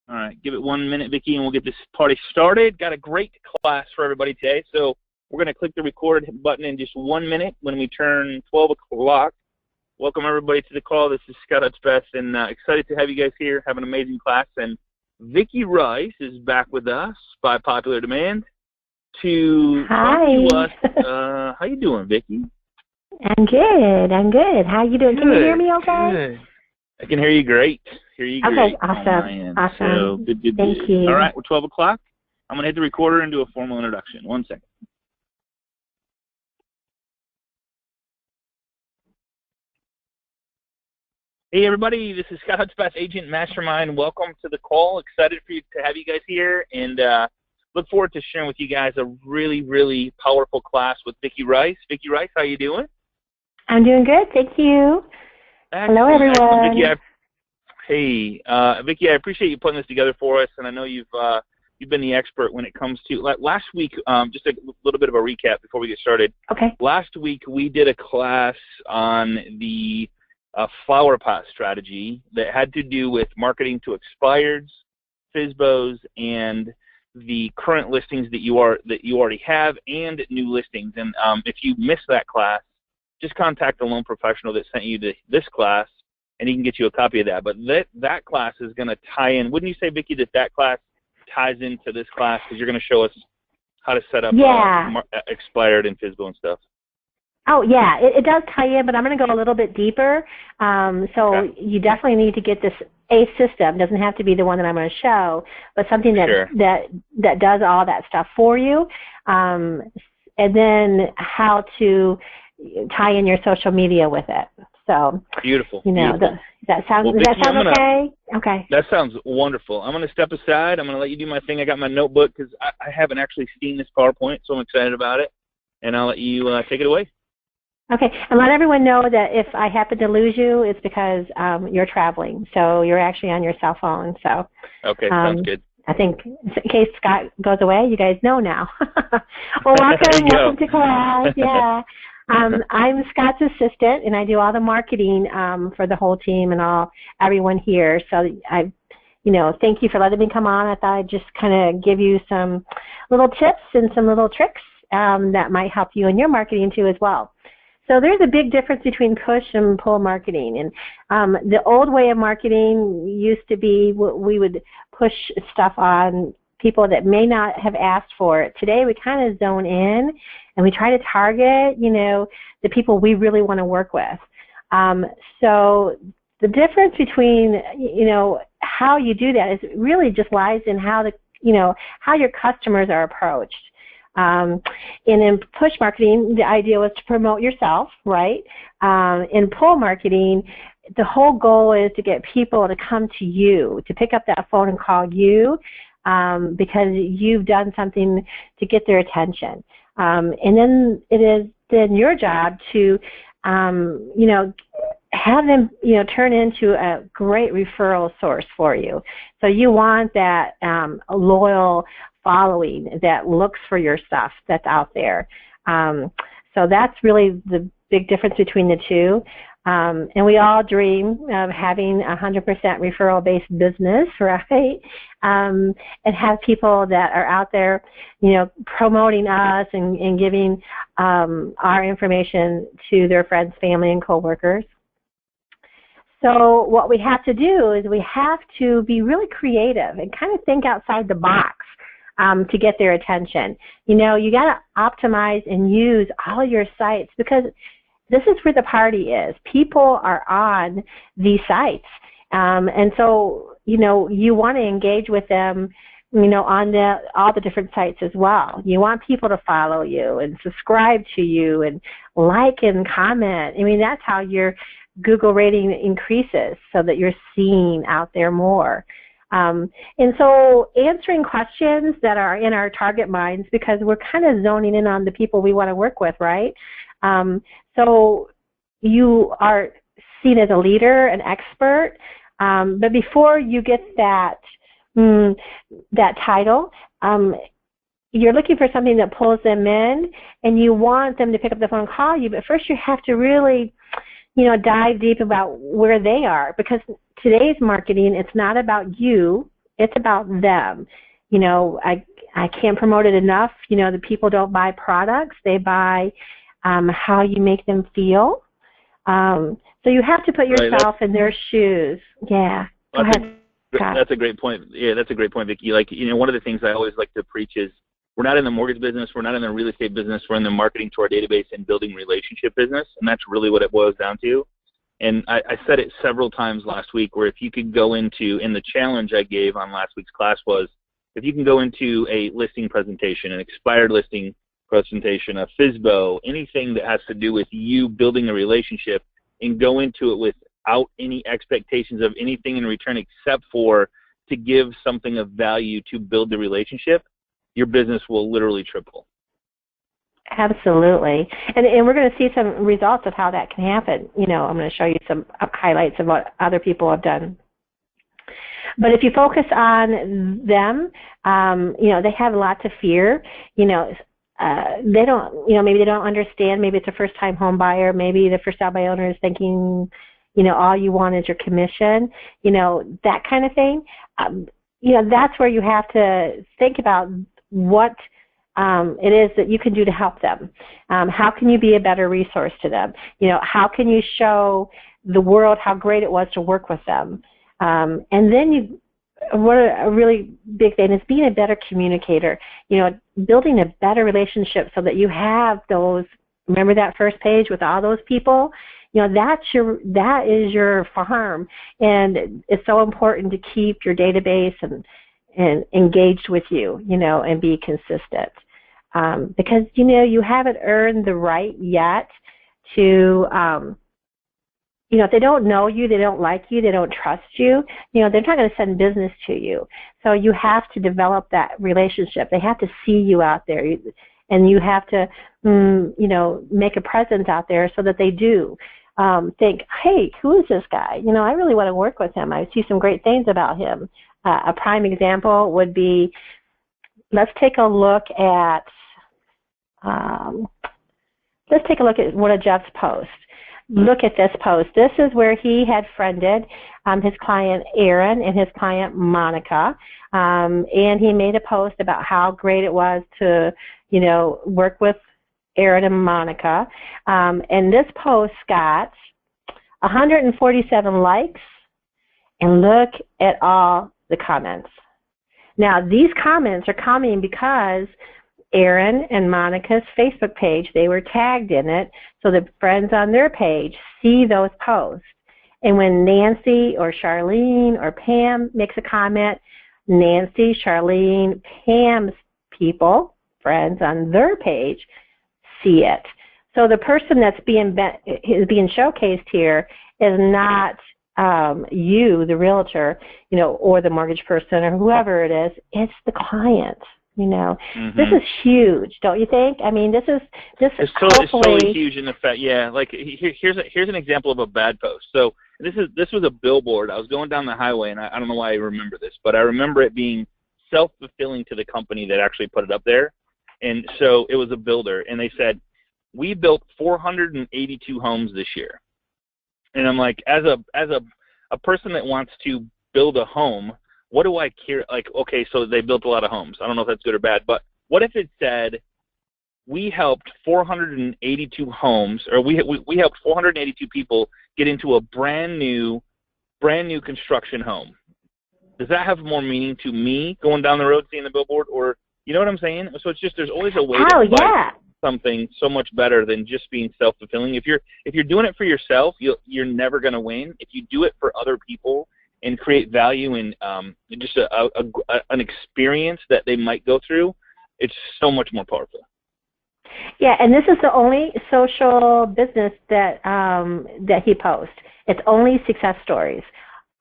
All right, give it 1 minute, Vicki, and we'll get this party started. Got a great class for everybody today. So we're going to click the record button in just 1 minute when we turn 12 o'clock. Welcome, everybody, to the call. This is Scott Hudspeth, and excited to have you guys here. Have an amazing class. And Vicki Rice is back with us by popular demand to talk to us. How you doing, Vicki? I'm good. I'm good. How you doing? Can you hear me okay? Good. I can hear you great. Okay, great awesome. Awesome. So, good. Thank you. All right, we're 12 o'clock. I'm going to hit the recorder and do a formal introduction. 1 second. Hey, everybody. This is Scott Hudspeth, Agent Mastermind. Welcome to the call. Excited for you to have you guys here, and look forward to sharing with you guys a really, really powerful class with Vicki Rice. Vicki Rice, how you doing? I'm doing good. Thank you. Excellent. Hello, everyone. Vicki, Vicki, I appreciate you putting this together for us, and I know you've been the expert when it comes to last week. Just a little bit of a recap before we get started. Okay. Last week we did a class on the flower pot strategy that had to do with marketing to expireds, FSBOs, and the current listings that you already have, and new listings. And if you missed that class, just contact the loan professional that sent you to this class, and he can get you a copy of that. But that class is going to tie in. Wouldn't you say, Vicki, that class ties into this class, because you're going to show us how to set up expired and FSBO and stuff? Oh, yeah, it does tie in, but I'm going to go a little bit deeper. So you definitely need to get this a system. It doesn't have to be the one that I'm going to show, but something that does all that stuff for you. And then how to tie in your social media with it. So beautiful. Does that sound okay? Okay. That sounds wonderful. I'm going to step aside. I'm going to let you do my thing. I got my notebook because I haven't actually seen this PowerPoint, so I'm excited about it. And I'll let you take it away. Okay, and let everyone know that if I happen to lose you, it's because you're traveling, so you're actually on your cell phone. So okay, sounds good. I think in case Scott goes away, you guys know now. Well, welcome to class. Yeah, I'm Scott's assistant, and I do all the marketing for the whole team and everyone here. So thank you for letting me come on. I thought I'd just kind of give you some little tips and some little tricks that might help you in your marketing too as well. So there's a big difference between push and pull marketing. And the old way of marketing used to be we would push stuff on people that may not have asked for it. Today we kind of zone in and we try to target, the people we really want to work with. So the difference between, how you do that is really just lies in how your customers are approached. And in push marketing, the idea was to promote yourself, right? In pull marketing, the whole goal is to get people to come to you, to pick up that phone and call you because you've done something to get their attention. And then it is then your job to, have them, turn into a great referral source for you. So you want that loyal following that looks for your stuff that's out there. So that's really the big difference between the two. And we all dream of having 100% referral-based business, right? And have people that are out there, promoting us and giving our information to their friends, family, and coworkers. So what we have to do is we have to be really creative and kind of think outside the box to get their attention. You got to optimize and use all of your sites because this is where the party is. People are on these sites. And so, you want to engage with them, on all the different sites as well. You want people to follow you and subscribe to you and like and comment. I mean, that's how your Google rating increases so that you're seen out there more. And so answering questions that are in our target minds, because we're kind of zoning in on the people we want to work with, right? So you are seen as a leader, an expert, but before you get that title, you're looking for something that pulls them in, and you want them to pick up the phone and call you, but first you have to really dive deep about where they are, because today's marketing, it's not about you It's about them. You know, I can't promote it enough. You know, the people don't buy products. They buy how you make them feel. So you have to put yourself in their shoes. Yeah. Go ahead, Scott. That's a great point. Yeah, that's a great point, Vicki. Like, you know, one of the things I always like to preach is we're not in the mortgage business. We're not in the real estate business. We're in the marketing to our database and building relationship business. And that's really what it boils down to. And I said it several times last week where if you could go into, and the challenge I gave on last week's class was, if you can go into a listing presentation, an expired listing presentation, a FSBO, anything that has to do with you building a relationship, and go into it without any expectations of anything in return except for to give something of value to build the relationship, your business will literally triple. Absolutely. And we're going to see some results of how that can happen. You know, I'm going to show you some highlights of what other people have done. But if you focus on them, you know, they have lots of fear. You know, they don't, you know, maybe they don't understand. Maybe it's a first-time home buyer. Maybe the first-time buyer owner is thinking, you know, all you want is your commission. You know, that kind of thing. You know, that's where you have to think about what it is that you can do to help them. How can you be a better resource to them? You know, how can you show the world how great it was to work with them? And then what a really big thing is being a better communicator, you know, building a better relationship so that you have those, remember that first page with all those people? You know, that is your farm, and it's so important to keep your database and engaged with you, you know, and be consistent. Because, you know, you haven't earned the right yet to, you know, if they don't know you, they don't like you, they don't trust you, you know, they're not going to send business to you. So you have to develop that relationship. They have to see you out there, and you have to, you know, make a presence out there so that they do think, hey, who is this guy? You know, I really want to work with him. I see some great things about him. A prime example would be, let's take a look at one of Jeff's posts. Look at this post. This is where he had friended his client Aaron and his client Monica, and he made a post about how great it was to, you know, work with Aaron and Monica. And this post got 147 likes, and look at all the comments. Now, these comments are coming because Aaron and Monica's Facebook page, they were tagged in it, so the friends on their page see those posts. And when Nancy or Charlene or Pam makes a comment, Nancy, Charlene, Pam's people, friends on their page, see it. So the person that's being showcased here is not you, the realtor, you know, or the mortgage person or whoever it is. It's the client. You know, This is huge, don't you think? I mean, it's totally huge in the fact. Yeah, like here's an example of a bad post. So this was a billboard. I was going down the highway, and I don't know why I remember this, but I remember it being self-fulfilling to the company that actually put it up there. And so it was a builder, and they said, we built 482 homes this year. And I'm like, as a person that wants to build a home, what do I care? Like, okay, so they built a lot of homes. I don't know if that's good or bad, but what if it said, we helped 482 homes, or we helped 482 people get into a brand new construction home? Does that have more meaning to me going down the road seeing the billboard, or you know what I'm saying? So it's just, there's always a way to find something so much better than just being self-fulfilling. If you're doing it for yourself, you're never going to win. If you do it for other people and create value in just an experience that they might go through, it's so much more powerful. Yeah, and this is the only social business that he posts. It's only success stories,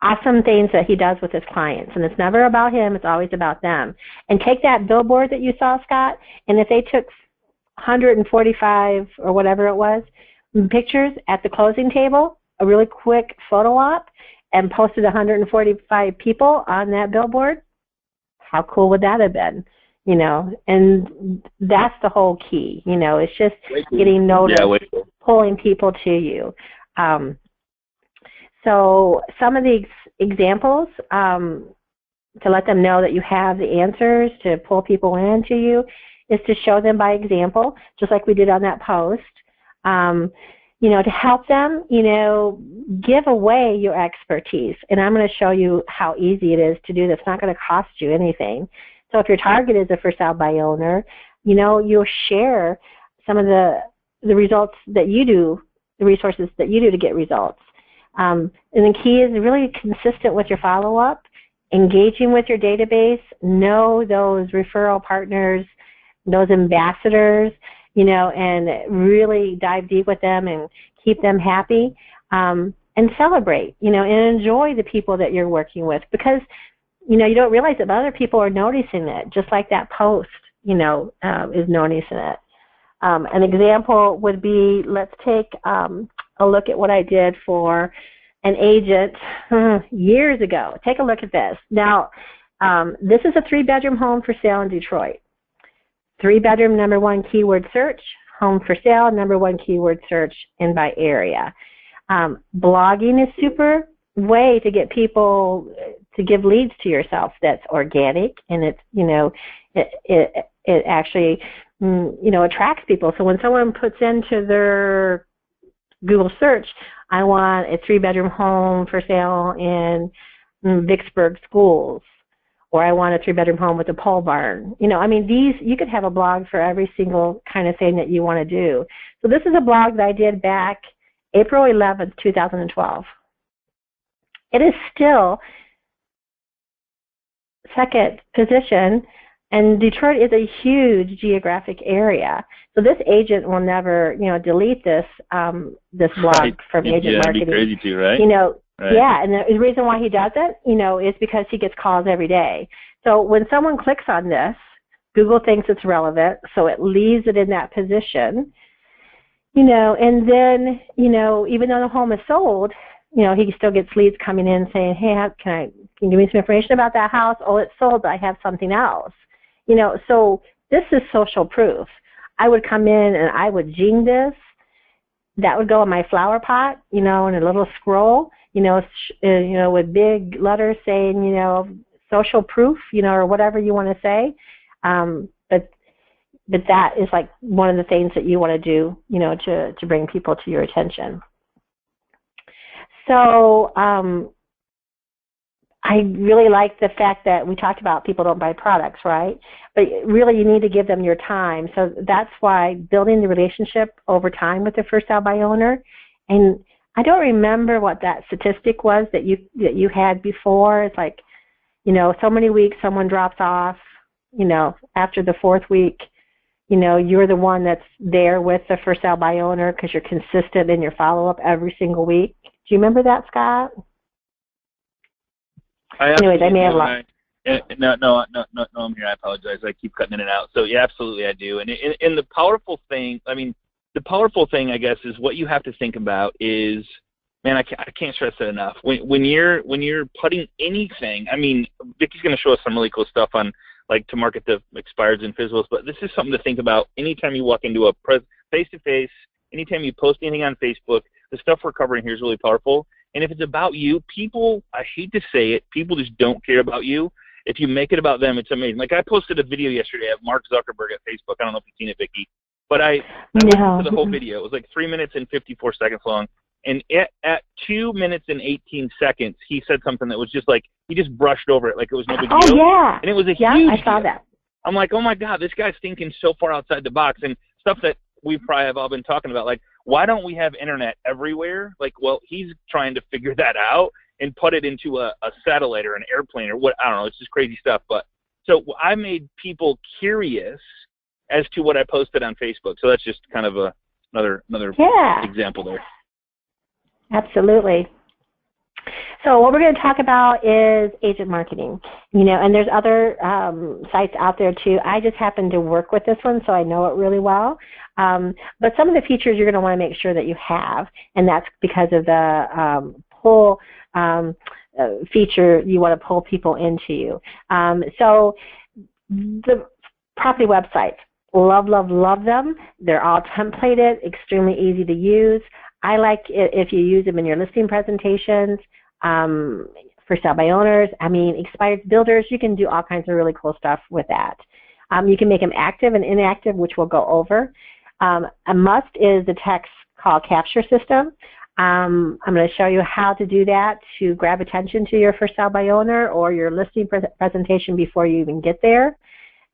awesome things that he does with his clients, and it's never about him. It's always about them. And take that billboard that you saw, Scott, and if they took 145 or whatever it was pictures at the closing table, a really quick photo op, and posted 145 people on that billboard, how cool would that have been? You know, and that's the whole key. You know, it's just getting noticed, pulling people to you. So some of the examples, to let them know that you have the answers to pull people into you is to show them by example, just like we did on that post. You know, to help them, you know, give away your expertise. And I'm going to show you how easy it is to do this. It's not going to cost you anything. So if your target is a for sale by owner, you know, you'll share some of the results that you do, the resources that you do to get results. And the key is really consistent with your follow-up, engaging with your database, know those referral partners, those ambassadors, you know, and really dive deep with them and keep them happy, and celebrate, you know, and enjoy the people that you're working with, because, you know, you don't realize that other people are noticing it, just like that post, you know, is noticing it. An example would be, let's take a look at what I did for an agent years ago. Take a look at this. Now, this is a 3-bedroom home for sale in Detroit. 3-bedroom, #1 keyword search, home for sale, #1 keyword search, and by area. Blogging is super way to get people to give leads to yourself. That's organic, and it's, you know, it actually, you know, attracts people. So when someone puts into their Google search, I want a 3-bedroom home for sale in Vicksburg schools, or I want a 3-bedroom home with a pole barn. You know, I mean, these, you could have a blog for every single kind of thing that you want to do. So this is a blog that I did back April 11th, 2012. It is still second position, and Detroit is a huge geographic area. So this agent will never, you know, delete this this blog Right. from agent marketing. That'd be crazy too, right? You know, right. Yeah, and the reason why he does it, you know, is because he gets calls every day. So when someone clicks on this, Google thinks it's relevant, so it leaves it in that position, you know, and then, you know, even though the home is sold, you know, he still gets leads coming in saying, hey, can you give me some information about that house? Oh, it's sold, I have something else. You know, so this is social proof. I would come in and I would jing this. That would go in my flower pot, you know, in a little scroll, you know, with big letters saying, you know, social proof, you know, or whatever you want to say. But that is like one of the things that you want to do, you know, to bring people to your attention. So I really like the fact that we talked about people don't buy products, right? But really you need to give them your time. So that's why building the relationship over time with the first sale by owner. And I don't remember what that statistic was that you had before. It's like, you know, so many weeks someone drops off, you know, after the 4th week, you know, you're the one that's there with the first sale by owner because you're consistent in your follow-up every single week. Do you remember that, Scott? Anyways, I may have lost. No, I'm here. I apologize. I keep cutting in and out. So, yeah, absolutely I do. And the powerful thing, I mean, the powerful thing, I guess, is what you have to think about is, man, I can't stress that enough. When you're putting anything, I mean, Vicky's going to show us some really cool stuff on, like, to market the expireds and fizzles, but this is something to think about anytime you walk into a face-to-face, anytime you post anything on Facebook. The stuff we're covering here is really powerful. And if it's about you, people, I hate to say it, people just don't care about you. If you make it about them, it's amazing. Like I posted a video yesterday of Mark Zuckerberg at Facebook. I don't know if you've seen it, Vicki. But I listened to the whole video. It was like 3 minutes and 54 seconds long. And at 2 minutes and 18 seconds, he said something that was just like, he just brushed over it like it was no big deal. Oh, yeah. And it was a huge deal. I saw that. I'm like, oh, my God, this guy's thinking so far outside the box. And stuff that we probably have all been talking about, like, why don't we have internet everywhere? Like, well, he's trying to figure that out and put it into a satellite or an airplane or what, I don't know, it's just crazy stuff. But so I made people curious as to what I posted on Facebook. So that's just kind of another example there. Absolutely. So what we're going to talk about is agent marketing, you know, and there's other sites out there too. I just happen to work with this one, so I know it really well. But some of the features you're going to want to make sure that you have, and that's because of the pull feature you want to pull people into you. So the property websites, love them. They're all templated, extremely easy to use. I like it if you use them in your listing presentations. for sale by owners. I mean, expired builders, you can do all kinds of really cool stuff with that. You can make them active and inactive, which we'll go over. A must is the text call capture system. I'm going to show you how to do that to grab attention to your for sale by owner or your listing presentation before you even get there.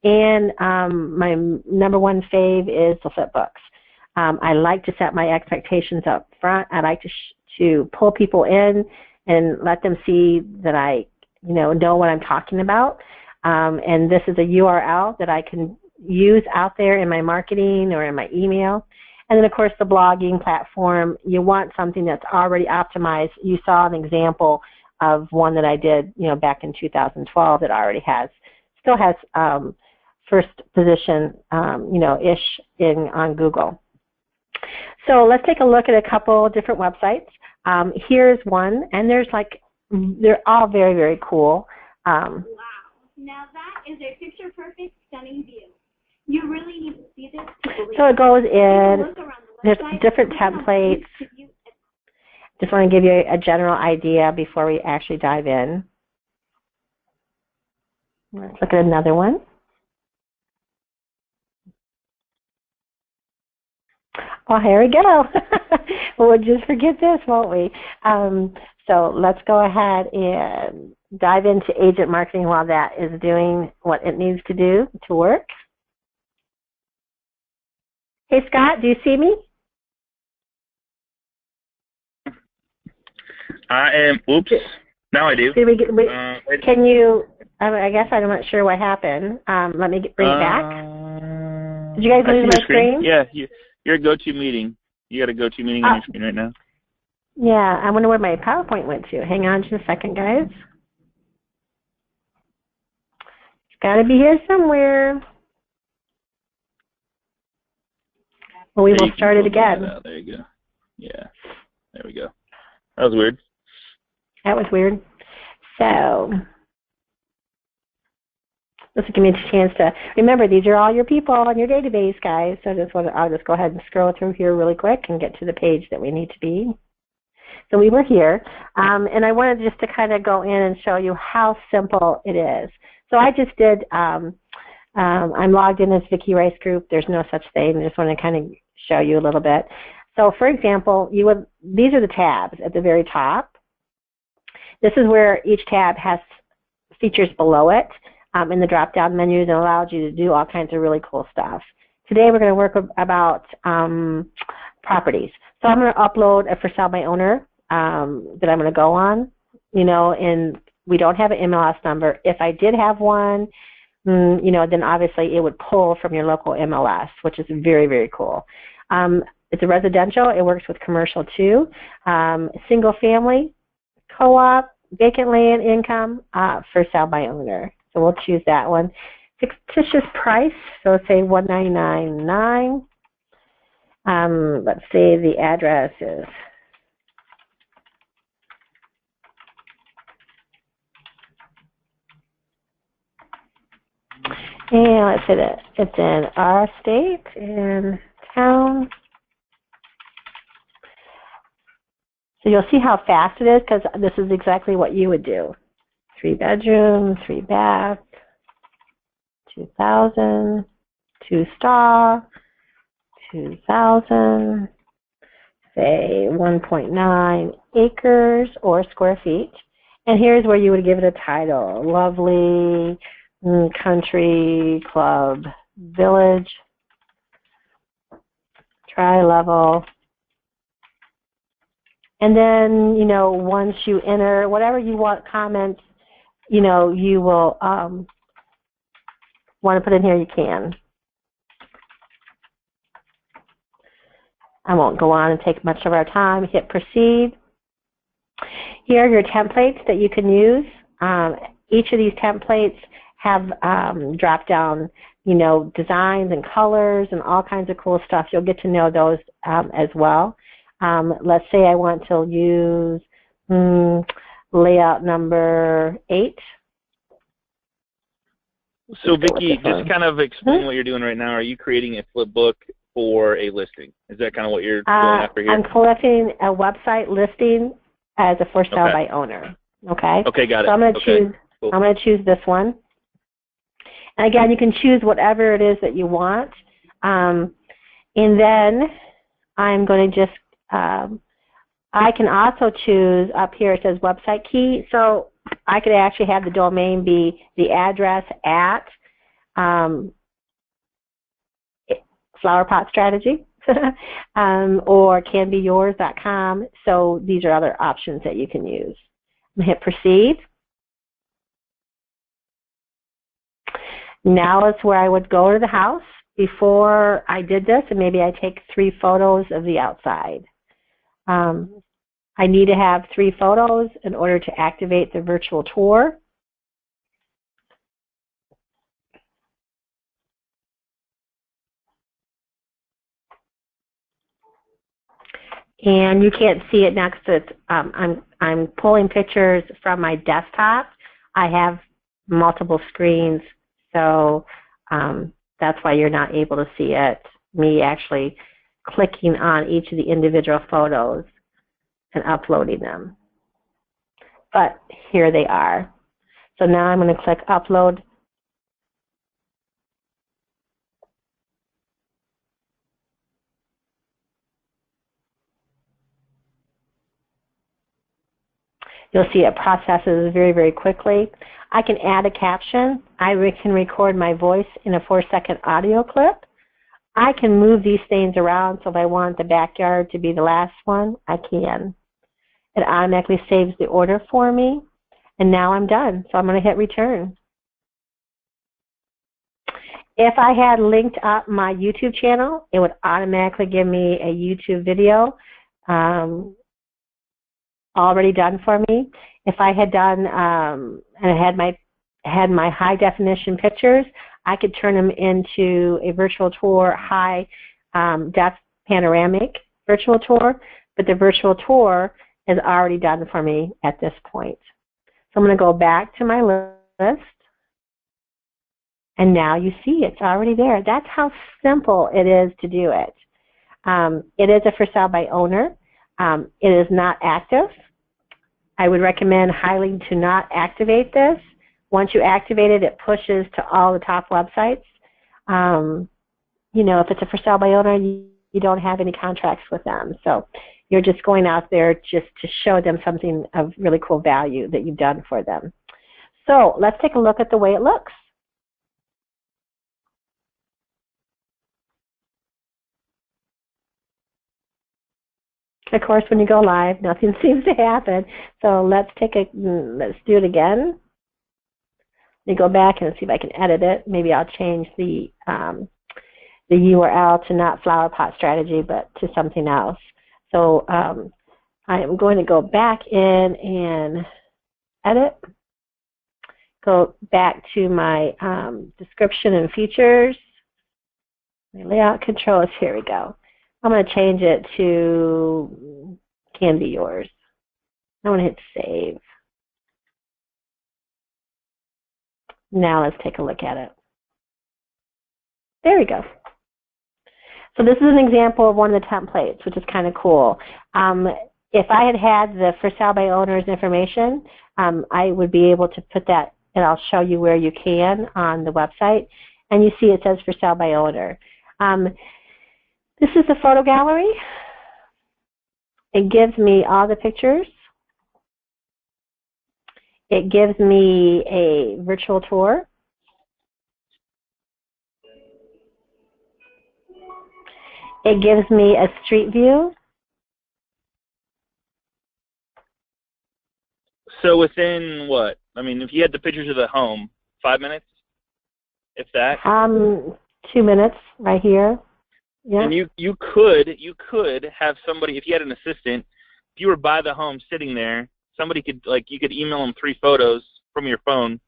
And my number one fave is the flip books. I like to set my expectations up front. I like to pull people in and let them see that I know what I'm talking about. And this is a URL that I can use out there in my marketing or in my email. And then, of course, the blogging platform, you want something that's already optimized. You saw an example of one that I did, back in 2012 that already still has first position, ish on Google. So let's take a look at a couple different websites. Here's one, and they're all very, very cool. Wow. Now that is a picture-perfect, stunning view. You really need to see this to believe. So it goes in, there's different templates. Just want to give you a general idea before we actually dive in. Let's look at another one. Oh, here we go. We'll just forget this, won't we? So let's go ahead and dive into agent marketing while that is doing what it needs to do to work. Hey, Scott, do you see me? I am, oops, now I do. Can you, I guess I'm not sure what happened. Let me bring it back. Did you guys lose my screen? Yeah, you're a GoToMeeting. You got a GoToMeeting on your screen right now. Yeah, I wonder where my PowerPoint went to. Hang on just a second, guys. It's got to be here somewhere. Well, we will start it again. There you go. Yeah, there we go. That was weird. That was weird. So this will give me a chance to remember these are all your people on your database, guys. So I'll just go ahead and scroll through here really quick and get to the page that we need to be. So we were here, and I wanted just to kind of go in and show you how simple it is. So I just did. I'm logged in as Vicki Rice Group. There's no such thing. I just want to kind of show you a little bit. So, for example, these are the tabs at the very top. This is where each tab has features below it in the drop-down menus and allows you to do all kinds of really cool stuff. Today we're going to work about properties. So I'm going to upload a for sale by owner that I'm going to go on, and we don't have an MLS number. If I did have one, then obviously it would pull from your local MLS, which is very, very cool. It's a residential. It works with commercial too. Single family, co-op, vacant land income, for sale by owner. So we'll choose that one. Fictitious price, so let's say $199.9. Let's say the address is and let's say that it's in our state and town. So you'll see how fast it is because this is exactly what you would do. 3 bedroom, 3 bath, 2,000, 2 star, 2,000, say 1.9 acres or square feet. And here's where you would give it a title. Lovely country club village, tri-level. And then, once you enter whatever you want comments, you will want to put in here, you can. I won't go on and take much of our time. Hit proceed. Here are your templates that you can use. Each of these templates have drop-down, designs and colors and all kinds of cool stuff. You'll get to know those as well. Let's say I want to use layout number 8. So Vicki, just kind of explain what you're doing right now. Are you creating a flip book for a listing? Is that kind of what you're going after here? I'm collecting a website listing as a for sale by owner. Okay. Okay, got it. So I'm going to choose. Cool. I'm going to choose this one. And again, you can choose whatever it is that you want. And then I'm going to just. I can also choose up here. It says website key. So I could actually have the domain be the address at flowerpot strategy or canbeyours.com. So these are other options that you can use. I'm going to hit proceed. Now is where I would go to the house. Before I did this, and maybe I take 3 photos of the outside. I need to have 3 photos in order to activate the virtual tour. And you can't see it next to it. I'm pulling pictures from my desktop. I have multiple screens, so that's why you're not able to see it. Me actually clicking on each of the individual photos and uploading them. But here they are. So now I'm going to click upload. You'll see it processes very, very quickly. I can add a caption. I can record my voice in a 4-second audio clip. I can move these things around, so if I want the backyard to be the last one, I can. It automatically saves the order for me, and now I'm done. So I'm going to hit return. If I had linked up my YouTube channel, it would automatically give me a YouTube video already done for me. If I had done and I had my high definition pictures, I could turn them into a virtual tour high def panoramic virtual tour, but the virtual tour is already done for me at this point. So I'm going to go back to my list, and now you see it's already there. That's how simple it is to do it. It is a for sale by owner. It is not active. I would recommend highly to not activate this. Once you activate it, it pushes to all the top websites. You know, if it's a for sale by owner, you don't have any contracts with them. So you're just going out there just to show them something of really cool value that you've done for them. So let's take a look at the way it looks. Of course, when you go live, nothing seems to happen. So let's do it again. Let me go back and see if I can edit it. Maybe I'll change the URL to not flowerpot strategy, but to something else. So I am going to go back in and edit. Go back to my description and features. My layout controls. Here we go. I'm going to change it to Can Be Yours. I'm going to hit save. Now let's take a look at it. There we go. So this is an example of one of the templates, which is kind of cool. If I had had the for sale by owners information, I would be able to put that, and I'll show you where you can on the website. And you see it says for sale by owner. This is the photo gallery. It gives me all the pictures. It gives me a virtual tour. It gives me a street view. So within what? I mean, if you had the pictures of the home, 5 minutes, if that. 2 minutes right here. Yeah. And you could have somebody, if you had an assistant, if you were by the home sitting there, somebody could, like, you could email them 3 photos from your phone,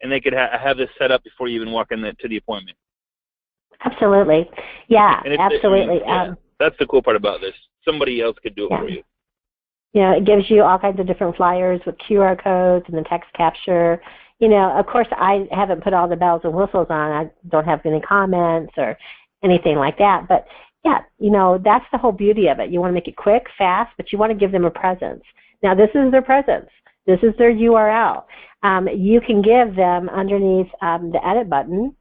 and they could have this set up before you even walk in to the appointment. Absolutely. Yeah, absolutely. That's the cool part about this. Somebody else could do it for you. Yeah, it gives you all kinds of different flyers with QR codes and the text capture. You know, of course, I haven't put all the bells and whistles on. I don't have any comments or anything like that. But, yeah, you know, that's the whole beauty of it. You want to make it quick, fast, but you want to give them a presence. Now, this is their presence. This is their URL. You can give them underneath the edit button.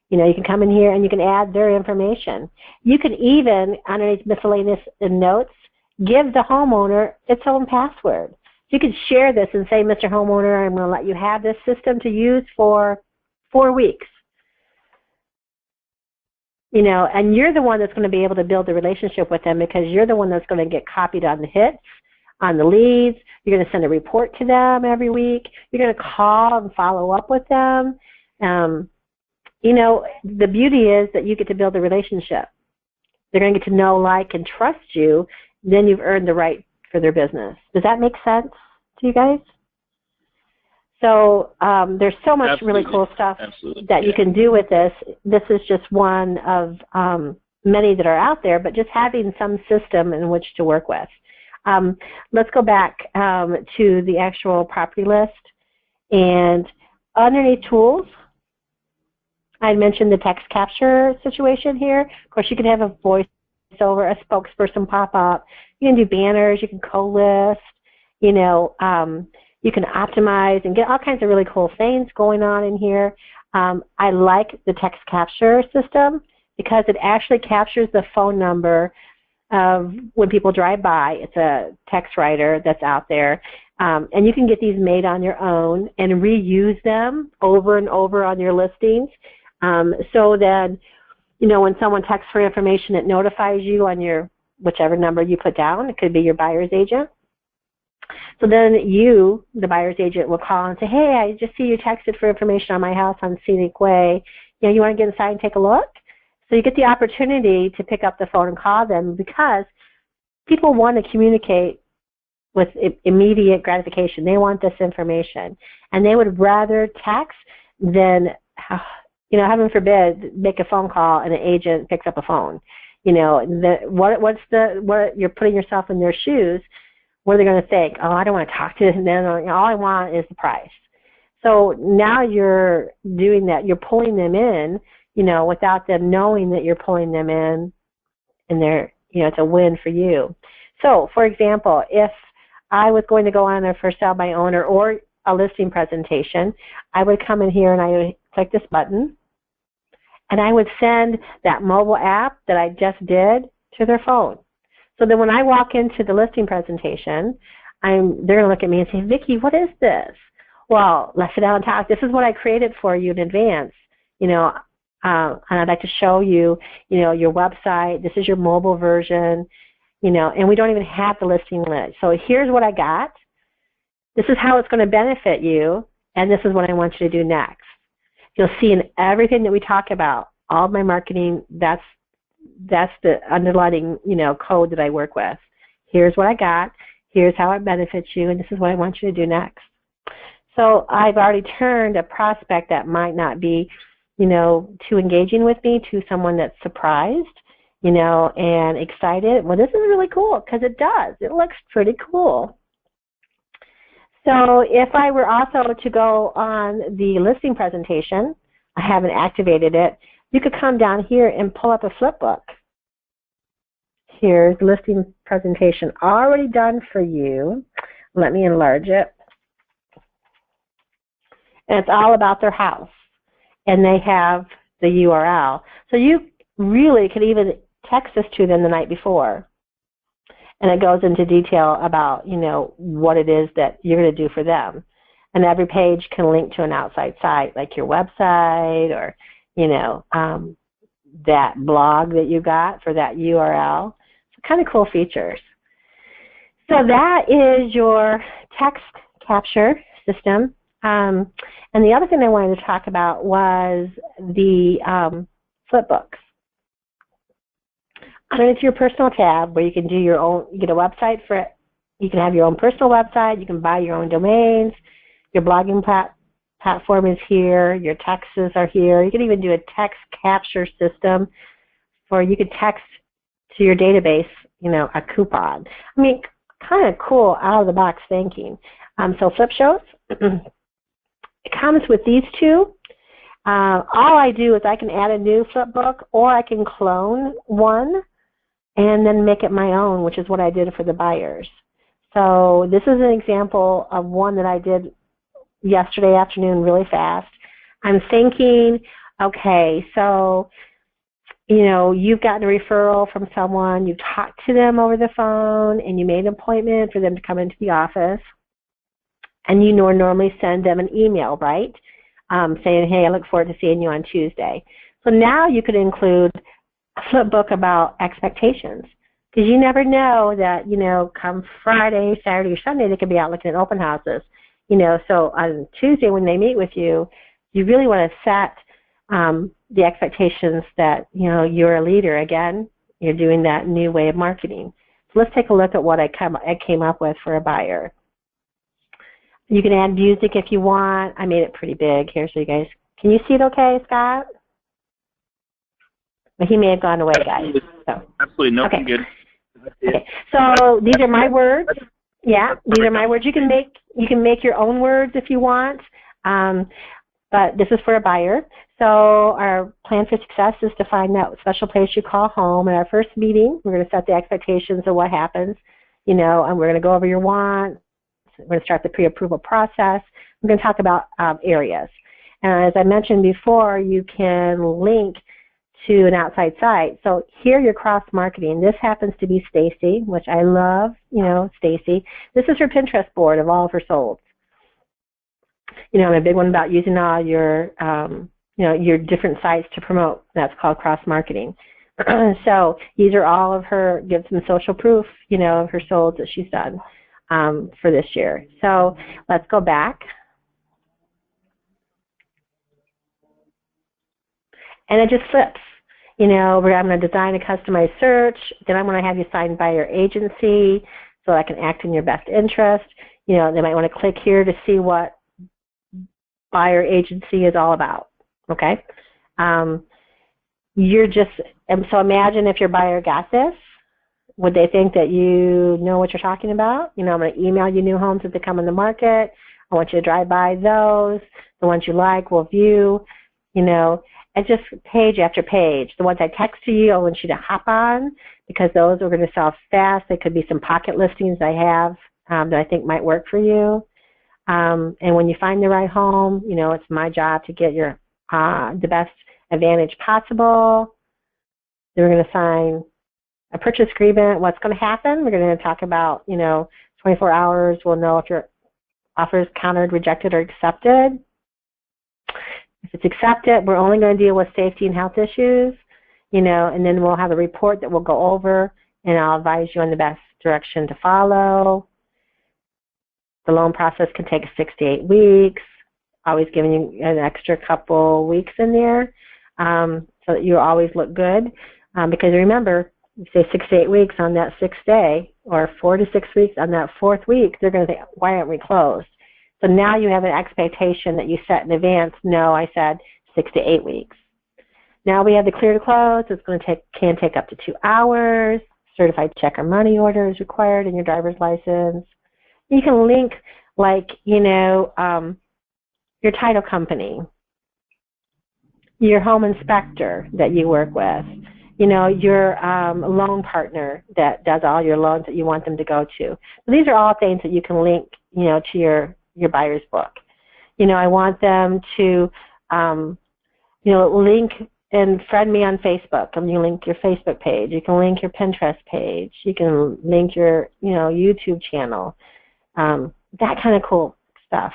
You can come in here and you can add their information. You can even, underneath miscellaneous notes, give the homeowner its own password. You can share this and say, Mr. Homeowner, I'm going to let you have this system to use for 4 weeks. And you're the one that's going to be able to build the relationship with them, because you're the one that's going to get copied on the hits, on the leads. You're going to send a report to them every week. You're going to call and follow up with them. The beauty is that you get to build a relationship. They're going to get to know, like, and trust you. Then you've earned the right for their business. Does that make sense to you guys? So there's so much really cool stuff that you can do with this. This is just one of many that are out there, but just having some system in which to work with. Let's go back to the actual property list. And underneath tools, I mentioned the text capture situation here. Of course, you can have a voiceover, a spokesperson pop up. You can do banners. You can co-list. You can optimize and get all kinds of really cool things going on in here. I like the text capture system because it actually captures the phone number of when people drive by. It's a text writer that's out there. And you can get these made on your own and reuse them over and over on your listings. So that, when someone texts for information, it notifies you on your whichever number you put down. It could be your buyer's agent. So then you, the buyer's agent, will call and say, hey, I just see you texted for information on my house on Scenic Way. You want to get inside and take a look? So you get the opportunity to pick up the phone and call them, because people want to communicate with immediate gratification. They want this information. And they would rather text than, heaven forbid, make a phone call and an agent picks up a phone. What you're putting yourself in their shoes. What are they going to think? Oh, I don't want to talk to them. All I want is the price. So now you're doing that. You're pulling them in, without them knowing that you're pulling them in, and they're, it's a win for you. So, for example, if I was going to go on there for sale by owner or a listing presentation, I would come in here and I would click this button, and I would send that mobile app that I just did to their phone. So then when I walk into the listing presentation, they're going to look at me and say, Vicki, what is this? Well, let's sit down and talk. This is what I created for you in advance, and I'd like to show you, your website. This is your mobile version, and we don't even have the listing lit. So here's what I got. This is how it's going to benefit you, and this is what I want you to do next. You'll see in everything that we talk about, all of my marketing, that's the underlying, code that I work with. Here's what I got. Here's how it benefits you, and this is what I want you to do next. So I've already turned a prospect that might not be, too engaging with me to someone that's surprised, and excited. Well, this is really cool because it does. It looks pretty cool. So if I were also to go on the listing presentation, I haven't activated it, you could come down here and pull up a flip book. Here's the listing presentation already done for you. Let me enlarge it. And it's all about their house. And they have the URL. So you really could even text this to them the night before. And it goes into detail about, what it is that you're going to do for them. And every page can link to an outside site, like your website or, that blog that you got for that URL. So kind of cool features. So that is your text capture system. And the other thing I wanted to talk about was the flipbooks. Underneath your personal tab, where you can do your own, you get a website for it. You can have your own personal website. You can buy your own domains. Your blogging platform is here. Your texts are here. You can even do a text capture system where you could text to your database, a coupon. I mean, kind of cool out-of-the-box thinking. So flip shows. It comes with these two. All I do is I can add a new flip book, or I can clone one and then make it my own, which is what I did for the buyers. So this is an example of one that I did yesterday afternoon really fast. I'm thinking, okay, so, you know, you've gotten a referral from someone, you talked to them over the phone, and you made an appointment for them to come into the office, and you normally send them an email, right, saying, hey, I look forward to seeing you on Tuesday. So now you could include a flip book about expectations, because you never know that, you know, come Friday, Saturday, or Sunday, they could be out looking at open houses. You know, so on Tuesday when they meet with you, you really want to set the expectations that, you know, you're a leader. Again, you're doing that new way of marketing. So let's take a look at what I came up with for a buyer. You can add music if you want. I made it pretty big here so you guys, can you see it okay, Scott? But he may have gone away, guys. So. Absolutely, no, okay. Good. Okay. So these are my words. Yeah, these are my words. You can make your own words if you want, but this is for a buyer. So our plan for success is to find that special place you call home. In our first meeting, we're going to set the expectations of what happens, you know, and we're going to go over your wants. We're going to start the pre-approval process. We're going to talk about areas. And as I mentioned before, you can link to an outside site. So here you're cross-marketing. This happens to be Stacy, which I love, you know, Stacy. This is her Pinterest board of all of her solds. You know, I'm a big one about using all your, you know, your different sites to promote. That's called cross-marketing. So these are all of her, give some social proof, you know, of her solds that she's done for this year. So let's go back. And it just flips. You know, I'm going to design a customized search. Then I'm going to have you signed by your agency so I can act in your best interest. You know, they might want to click here to see what buyer agency is all about. Okay? You're just, and so imagine if your buyer got this. Would they think that you know what you're talking about? You know, I'm going to email you new homes as they come in the market. I want you to drive by those. The ones you like, we'll view. You know, and just page after page. The ones I text to you, I want you to hop on because those are going to sell fast. There could be some pocket listings I have that I think might work for you. And when you find the right home, you know, it's my job to get your the best advantage possible. Then we're going to sign a purchase agreement. What's going to happen? We're going to talk about, you know, 24 hours. We'll know if your offer is countered, rejected, or accepted. If it's accepted, we're only going to deal with safety and health issues, you know, and then we'll have a report that we'll go over, and I'll advise you on the best direction to follow. The loan process can take 6 to 8 weeks, always giving you an extra couple weeks in there so that you always look good. Because remember, you say 6 to 8 weeks on that 6th day, or 4 to 6 weeks on that 4th week, they're going to think, why aren't we closed? So now you have an expectation that you set in advance. No, I said 6 to 8 weeks. Now we have the clear to close. It's going to can take up to 2 hours. Certified check or money order is required in your driver's license. You can link, like, you know, your title company, your home inspector that you work with, you know, your loan partner that does all your loans that you want them to go to. So these are all things that you can link, you know, to your buyer's book. You know, I want them to, you know, link and friend me on Facebook. You can link your Facebook page. You can link your Pinterest page. You can link your, you know, YouTube channel. That kind of cool stuff.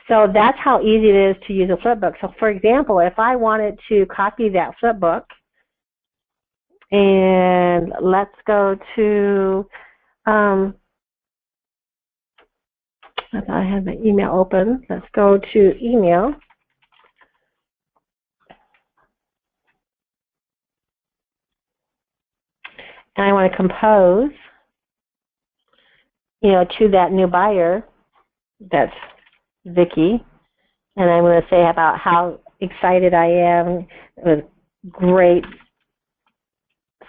So that's how easy it is to use a flipbook. So for example, if I wanted to copy that flipbook, and let's go to, I thought I had my email open. Let's go to email. And I want to compose, you know, to that new buyer, that's Vicki, and I'm going to say about how excited I am. It was great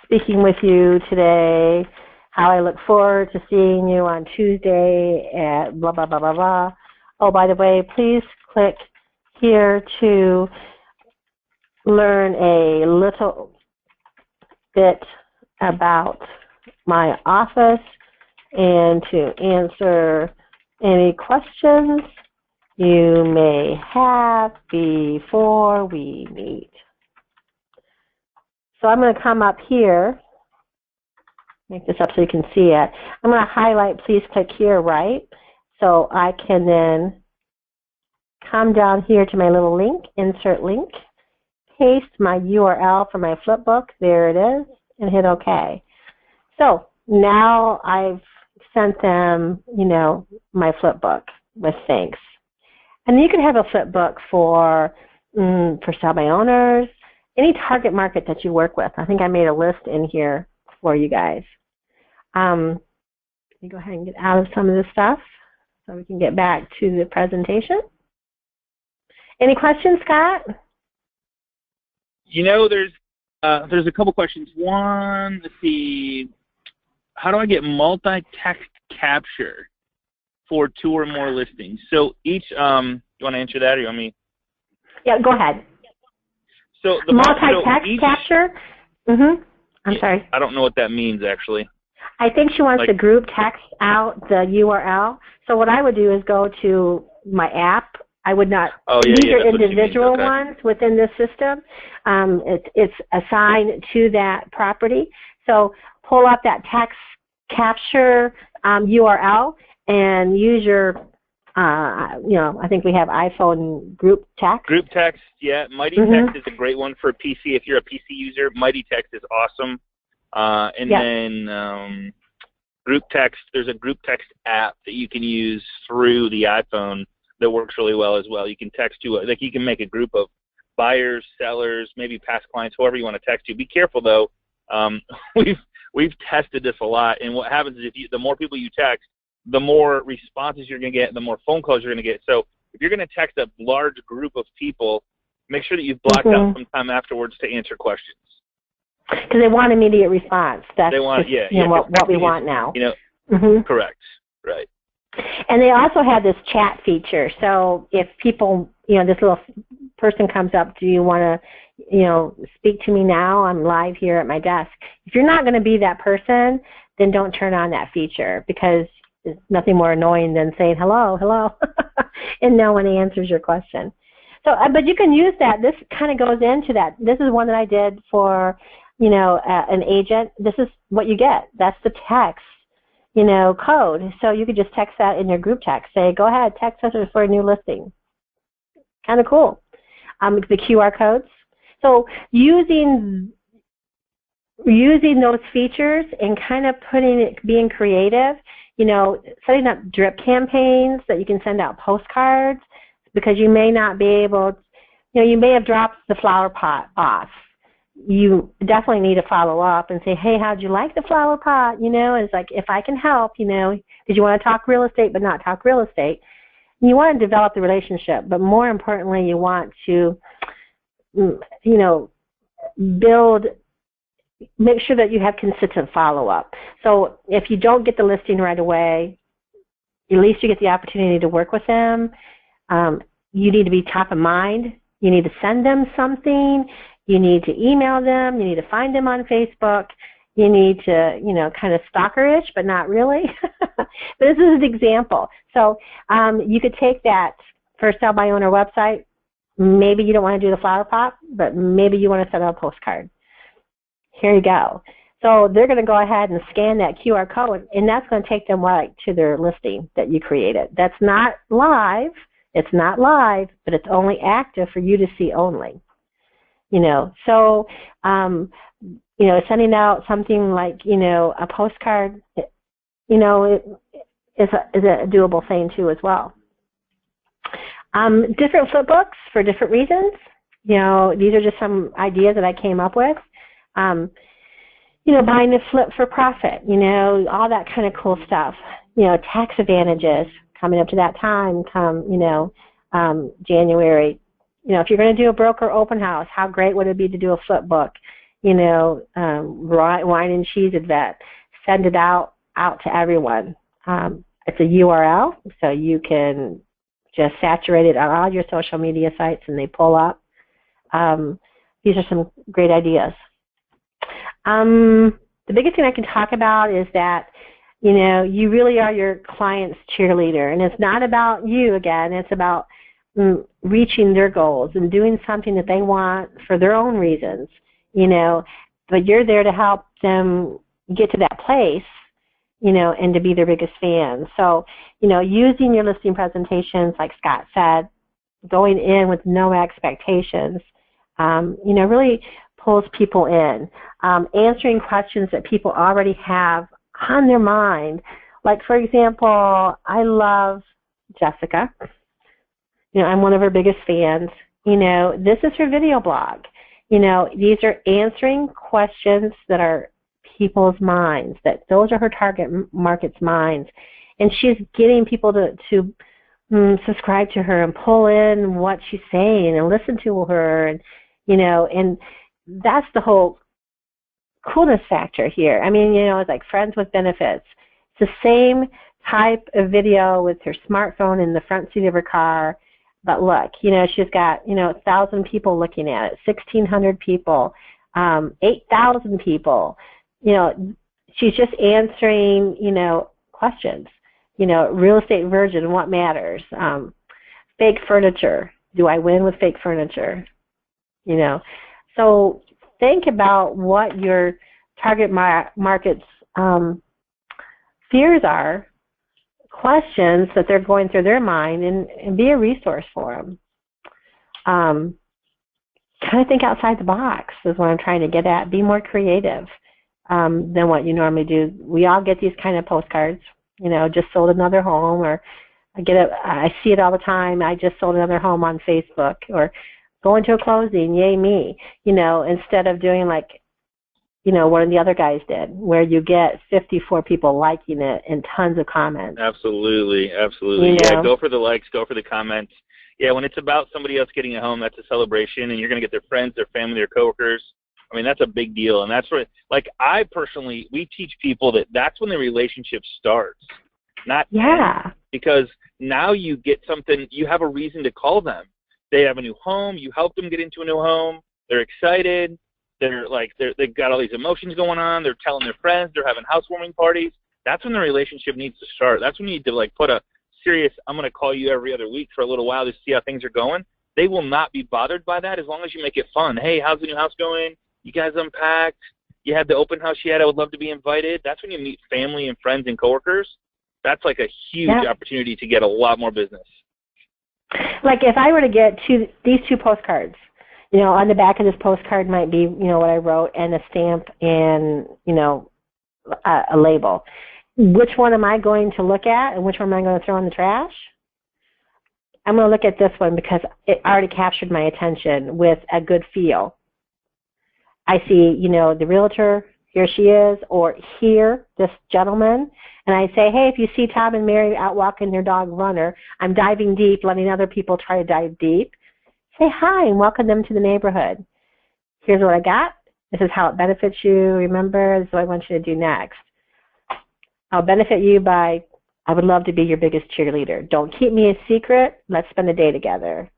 speaking with you today, how I look forward to seeing you on Tuesday at blah, blah, blah, blah, blah. Oh, by the way, please click here to learn a little bit about my office and to answer any questions you may have before we meet. So I'm going to come up here, make this up so you can see it. I'm going to highlight, please click here, right? So I can then come down here to my little link, insert link, paste my URL for my flipbook, there it is, and hit OK. So now I've sent them, my flipbook with thanks. And you can have a flipbook for sell by owners, any target market that you work with. I think I made a list in here for you guys. Let me go ahead and get out of some of this stuff so we can get back to the presentation. Any questions, Scott? There's a couple questions. One, let's see, how do I get multi-text capture for 2 or more listings? So each, you want to answer that, or you want me? Yeah, go ahead. So the multi-text capture? I'm sorry. I don't know what that means, actually. I think she wants to group text out the URL. So what I would do is go to my app. I would not. These are individual ones within the system. It's assigned to that property. So pull up that text capture URL and use your, I think we have iPhone group text. Group text, yeah. Mighty Text is a great one for PC. If you're a PC user, Mighty Text is awesome. Then group text, there's a group text app that you can use through the iPhone that works really well as well. You can text to, you can make a group of buyers, sellers, maybe past clients, whoever you want to text to. Be careful though. We've tested this a lot, and what happens is the more people you text, the more responses you're going to get, the more phone calls you're going to get. So if you're going to text a large group of people, make sure that you've blocked out some time afterwards to answer questions. Because they want immediate response. That's they want, what we want now. Correct, right. And they also have this chat feature. So if people, this little person comes up, do you want to, speak to me now? I'm live here at my desk. If you're not going to be that person, then don't turn on that feature, because it's nothing more annoying than saying hello, hello, and no one answers your question. So, but you can use that. This kind of goes into that. This is one that I did for, an agent. This is what you get. That's the text, code. So you could just text that in your group text. Say, go ahead, text us for a new listing. Kind of cool. The QR codes. So using those features and kind of being creative, setting up drip campaigns that you can send out postcards, because you may not be able, you may have dropped the flower pot off. You definitely need to follow up and say, hey, how'd you like the flower pot? It's like, if I can help, did you want to talk real estate but not talk real estate? You want to develop the relationship, but more importantly, you want to, make sure that you have consistent follow-up. So if you don't get the listing right away, at least you get the opportunity to work with them. You need to be top of mind. You need to send them something. You need to email them. You need to find them on Facebook. You need to, kind of stalkerish, but not really. But this is an example. So you could take that for Sell by Owner website. Maybe you don't want to do the flower pot, but maybe you want to send out a postcard. Here you go. So they're going to go ahead and scan that QR code, and that's going to take them right to their listing that you created. That's not live. It's not live, but it's only active for you to see only. So, sending out something like, a postcard, it is a doable thing too as well. Different flipbooks for different reasons. These are just some ideas that I came up with. Buying a flip for profit, all that kind of cool stuff. Tax advantages coming up to that time, January. If you're going to do a broker open house, how great would it be to do a flip book? Wine and cheese event. Send it out to everyone. It's a URL, so you can just saturate it on all your social media sites and they pull up. These are some great ideas. The biggest thing I can talk about is that You know, you really are your client's cheerleader, and it's not about you again. It's about reaching their goals and doing something that they want for their own reasons, you know, but you're there to help them get to that place, you know, and to be their biggest fan. So, you know, using your listing presentations, like Scott said, going in with no expectations, you know, really pulls people in. Answering questions that people already have on their mind. Like, for example, I love Jessica. You know, I'm one of her biggest fans. You know, this is her video blog. You know, these are answering questions that are people's minds, that those are her target market's minds. And she's getting people to subscribe to her and pull in what she's saying and listen to her. And, you know, and that's the whole coolness factor here. I mean, you know, it's like friends with benefits. It's the same type of video with her smartphone in the front seat of her car. But look, you know, she's got, you know, 1,000 people looking at it, 1,600 people, 8,000 people. You know, she's just answering, you know, questions. You know, real estate virgin, what matters? Fake furniture. Do I win with fake furniture? You know, so think about what your target market's fears are, questions that they're going through their mind, and be a resource for them. Kind of think outside the box is what I'm trying to get at. Be more creative than what you normally do. We all get these kind of postcards, you know, just sold another home, or I see it all the time. I just sold another home on Facebook, or going to a closing, yay me, you know, instead of doing like, you know, one of the other guys did, where you get 54 people liking it and tons of comments. Absolutely, absolutely. You know? Yeah, go for the likes, go for the comments. Yeah, when it's about somebody else getting a home, that's a celebration, and you're going to get their friends, their family, their coworkers. I mean, that's a big deal, and that's what, like, I personally, we teach people that that's when the relationship starts, not ends, because now you get something, you have a reason to call them. They have a new home, you help them get into a new home, they're excited, they've got all these emotions going on, they're telling their friends, they're having housewarming parties. That's when the relationship needs to start. That's when you need to, like, put a serious, I'm going to call you every other week for a little while to see how things are going. They will not be bothered by that as long as you make it fun. Hey, how's the new house going? You guys unpacked? You had the open house yet? I would love to be invited. That's when you meet family and friends and coworkers. That's like a huge opportunity to get a lot more business. Like if I were to get these two postcards, you know, on the back of this postcard might be, you know, what I wrote and a stamp and, you know, a label. Which one am I going to look at and which one am I going to throw in the trash? I'm going to look at this one because it already captured my attention with a good feel. I see, you know, the realtor, here she is, or here, this gentleman, and I say, hey, if you see Tom and Mary out walking their dog Runner, I'm diving deep, letting other people try to dive deep. Say hi and welcome them to the neighborhood. Here's what I got. This is how it benefits you. Remember, this is what I want you to do next. I'll benefit you by, I would love to be your biggest cheerleader. Don't keep me a secret. Let's spend a day together.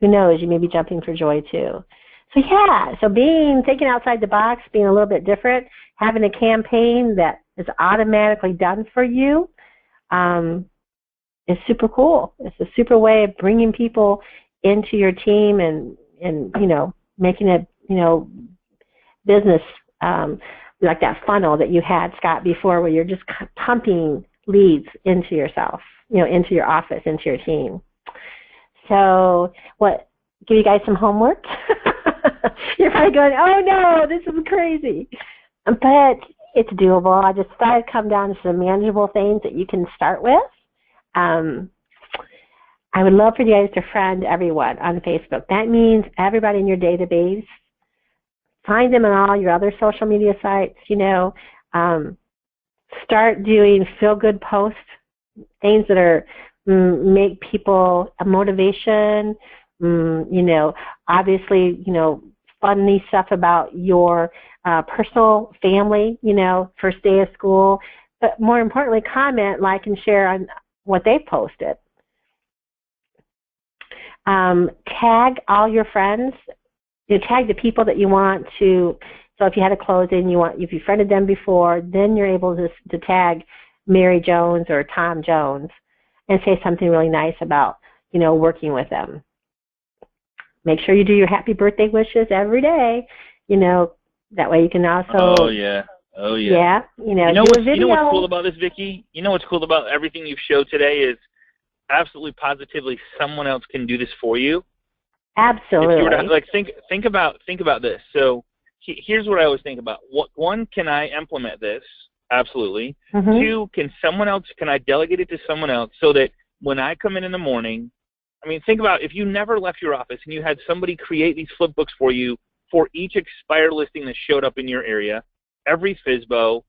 Who knows, you may be jumping for joy too. So yeah, so thinking outside the box, being a little bit different, having a campaign that is automatically done for you is super cool. It's a super way of bringing people into your team and you know, making it, you know, business like that funnel that you had, Scott, before, where you're just pumping leads into yourself, you know, into your office, into your team. So give you guys some homework? You're probably going, oh no, this is crazy. But it's doable. I just thought I'd come down to some manageable things that you can start with. I would love for you guys to friend everyone on Facebook. That means everybody in your database. Find them on all your other social media sites, you know. Start doing feel-good posts, things that are make people a motivation, you know, obviously, you know, funny stuff about your personal family, you know, first day of school, but more importantly, comment, like, and share on what they've posted. Tag all your friends. You know, tag the people that you want to. So if you had a closing, if you friended them before, then you're able to tag Mary Jones or Tom Jones and say something really nice about, working with them. Make sure you do your happy birthday wishes every day. That way you can also. Oh yeah. Oh yeah. Yeah. You know what's cool about this, Vicki? You know what's cool about everything you've showed today is absolutely positively someone else can do this for you. Absolutely. If you were to, think about this. So here's what I always think about. One, can I implement this? Absolutely. Mm-hmm. Two, can I delegate it to someone else so that when I come in the morning, think about if you never left your office and you had somebody create these flip books for you for each expired listing that showed up in your area, every FSBO,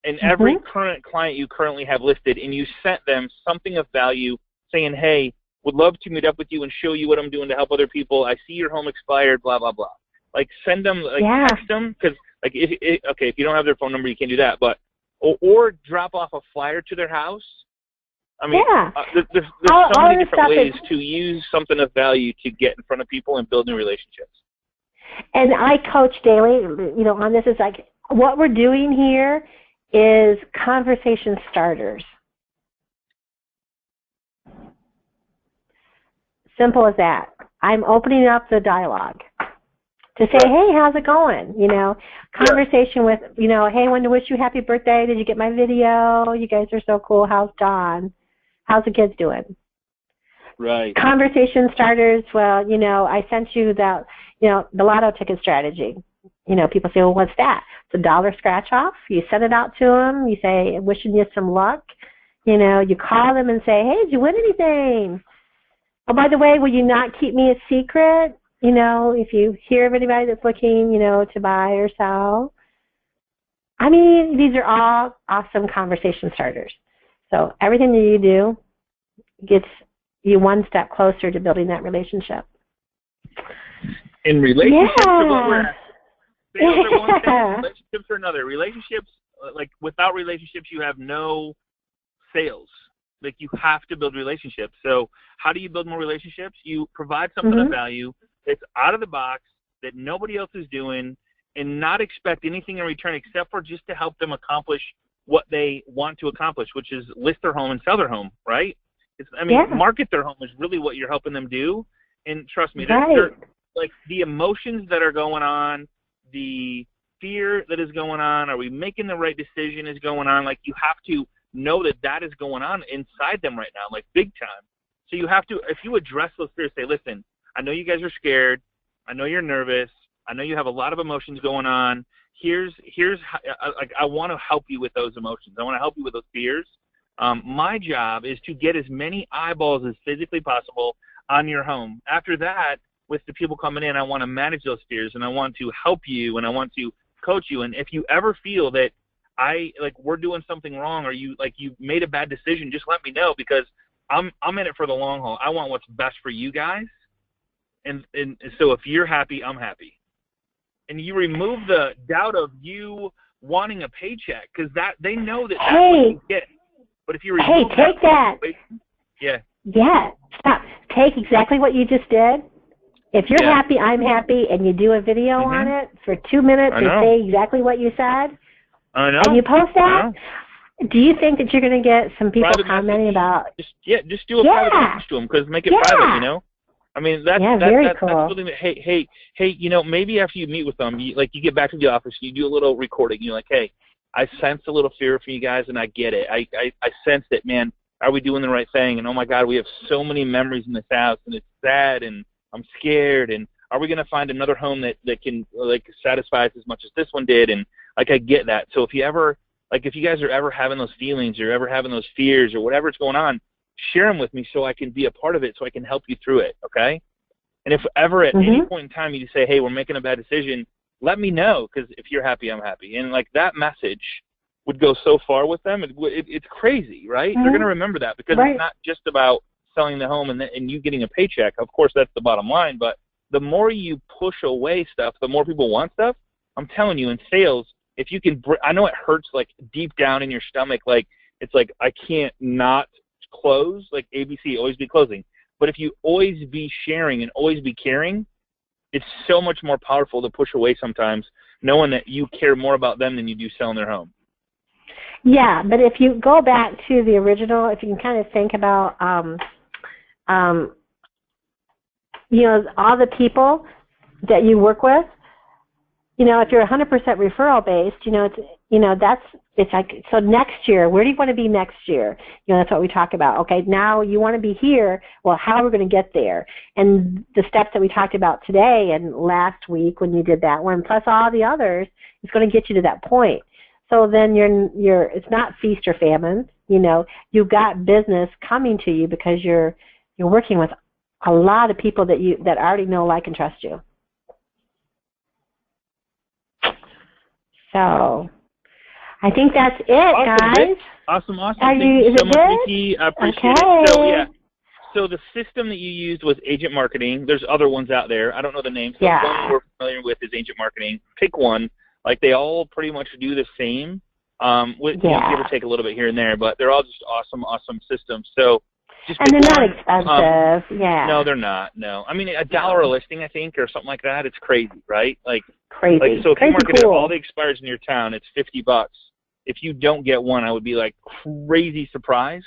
and every current client you currently have listed, and you sent them something of value saying, hey, would love to meet up with you and show you what I'm doing to help other people. I see your home expired, blah, blah, blah. Send them, text them, because, if you don't have their phone number, you can't do that, but, or drop off a flyer to their house. There's so many different ways to use something of value to get in front of people and build new relationships. And I coach daily, on this. Is what we're doing here is conversation starters. Simple as that. I'm opening up the dialogue to say, hey, how's it going? Conversation with, hey, I wanted to wish you happy birthday. Did you get my video? You guys are so cool. How's Don? How's the kids doing? Right. Conversation starters. Well, I sent you that, the lotto ticket strategy. People say, well, what's that? It's $1 scratch off. You send it out to them. You say, wishing you some luck. You call them and say, hey, did you win anything? Oh, by the way, will you not keep me a secret? If you hear of anybody that's looking, to buy or sell. These are all awesome conversation starters. So everything that you do gets you one step closer to building that relationship. In relationships are what we're at. Sales are one thing, relationships are another. Relationships, without relationships, you have no sales. You have to build relationships. So how do you build more relationships? You provide something of value that's out of the box that nobody else is doing and not expect anything in return except for just to help them accomplish what they want to accomplish, which is list their home and sell their home, right? Market their home is really what you're helping them do. And trust me, they're the emotions that are going on, the fear that is going on, are we making the right decision is going on. You have to know that is going on inside them right now, big time. So you have to, if you address those fears, say, listen, I know you guys are scared. I know you're nervous. I know you have a lot of emotions going on. Here's how, I want to help you with those emotions. I want to help you with those fears. My job is to get as many eyeballs as physically possible on your home. After that, with the people coming in, I want to manage those fears, and I want to help you, and I want to coach you. And if you ever feel that we're doing something wrong, or you made a bad decision, just let me know, because I'm in it for the long haul. I want what's best for you guys. And so if you're happy, I'm happy. And you remove the doubt of you wanting a paycheck, because they know that's what you get. But if you remove take that. Yeah. Yeah. Stop. Take exactly what you just did. If you're happy, I'm happy, and you do a video on it for 2 minutes and say exactly what you said, I know. and you post that, do you think that you're going to get some people commenting about? Just do a private message to them, because make it private, That's very cool. That's something that, hey, maybe after you meet with them, you get back to the office, you do a little recording. You're like, hey, I sense a little fear from you guys, and I get it. I sense that, man, are we doing the right thing? And, oh, my God, we have so many memories in this house, and it's sad, and I'm scared, and are we going to find another home that can, satisfy us as much as this one did? And, I get that. So if you ever, if you guys are ever having those feelings or ever having those fears or whatever's going on, share them with me so I can be a part of it, so I can help you through it, okay? And if ever at any point in time you say, hey, we're making a bad decision, let me know, because if you're happy, I'm happy. And, that message would go so far with them. It's crazy, right? They're going to remember that, because it's not just about selling the home and you getting a paycheck. Of course, that's the bottom line, but the more you push away stuff, the more people want stuff. I'm telling you, in sales, if you can, I know it hurts deep down in your stomach, it's I can't not close, ABC, always be closing. But if you always be sharing and always be caring, it's so much more powerful to push away sometimes, knowing that you care more about them than you do selling their home. Yeah, but if you go back to the original, if you can kind of think about, you know, all the people that you work with, you know, if you're 100% referral based, you know, it's like, so next year, where do you want to be next year? You know, that's what we talk about. Okay, now you want to be here. Well, how are we going to get there? And the steps that we talked about today and last week when you did that one, plus all the others, it's going to get you to that point. So then it's not feast or famine. You know, you've got business coming to you because you're working with a lot of people that already know, like, and trust you. So I think that's it, awesome, guys. Vic. Awesome. Thank you so much, Vicki. I appreciate it. So, yeah. So the system that you used was agent marketing. There's other ones out there. I don't know the names. So one we're familiar with is agent marketing. Pick one. Like, they all pretty much do the same. With give or take a little bit here and there, but they're all just awesome systems. So just and they're one. not expensive. No, they're not. No, I mean $1 a listing, I think, or something like that. It's crazy, right? Like crazy. Like, so if crazy you market cool. all the expires in your town, it's $50. If you don't get one, I would be like crazy surprised.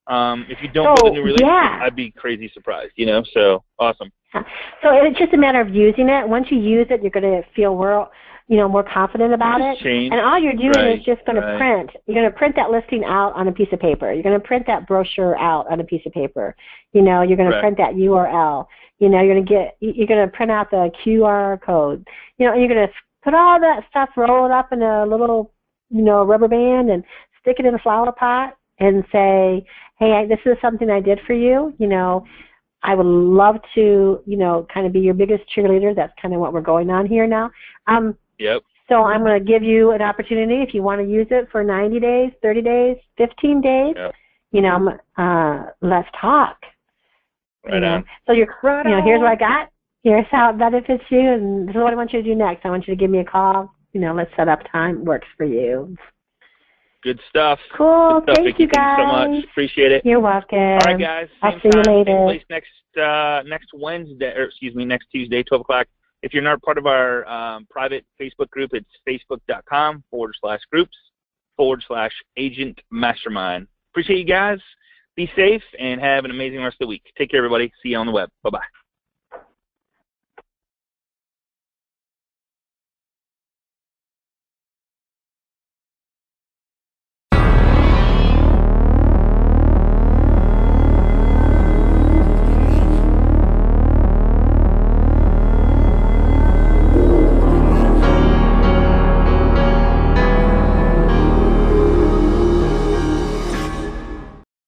If you don't build a new relationship, I'd be crazy surprised. You know, so awesome. So it's just a matter of using it. Once you use it, you're going to feel more confident about it. And all you're doing is just going to print. You're going to print that listing out on a piece of paper. You're going to print that brochure out on a piece of paper. You know, you're going to print that URL. You know, you're going to print out the QR code. You know, and you're going to put all that stuff, roll it up in a little, you know, rubber band and stick it in a flower pot and say, hey, this is something I did for you. You know, I would love to, you know, kind of be your biggest cheerleader. That's kind of what we're going on here now. Yep. So I'm going to give you an opportunity if you want to use it for 90 days, 30 days, 15 days. Yep. You know, let's talk. Right on. So you know, here's what I got. Here's how it benefits you, and this is what I want you to do next. I want you to give me a call. You know, let's set up time. Works for you. Good stuff. Cool. Good stuff, Thank Vicki. you, guys. Thank you so much. Appreciate it. You're welcome. All right, guys. I'll see you later. Same place next Wednesday, or excuse me, next Tuesday, 12 o'clock. If you're not part of our private Facebook group, it's facebook.com/groups/agent mastermind. Appreciate you guys. Be safe and have an amazing rest of the week. Take care, everybody. See you on the web. Bye-bye.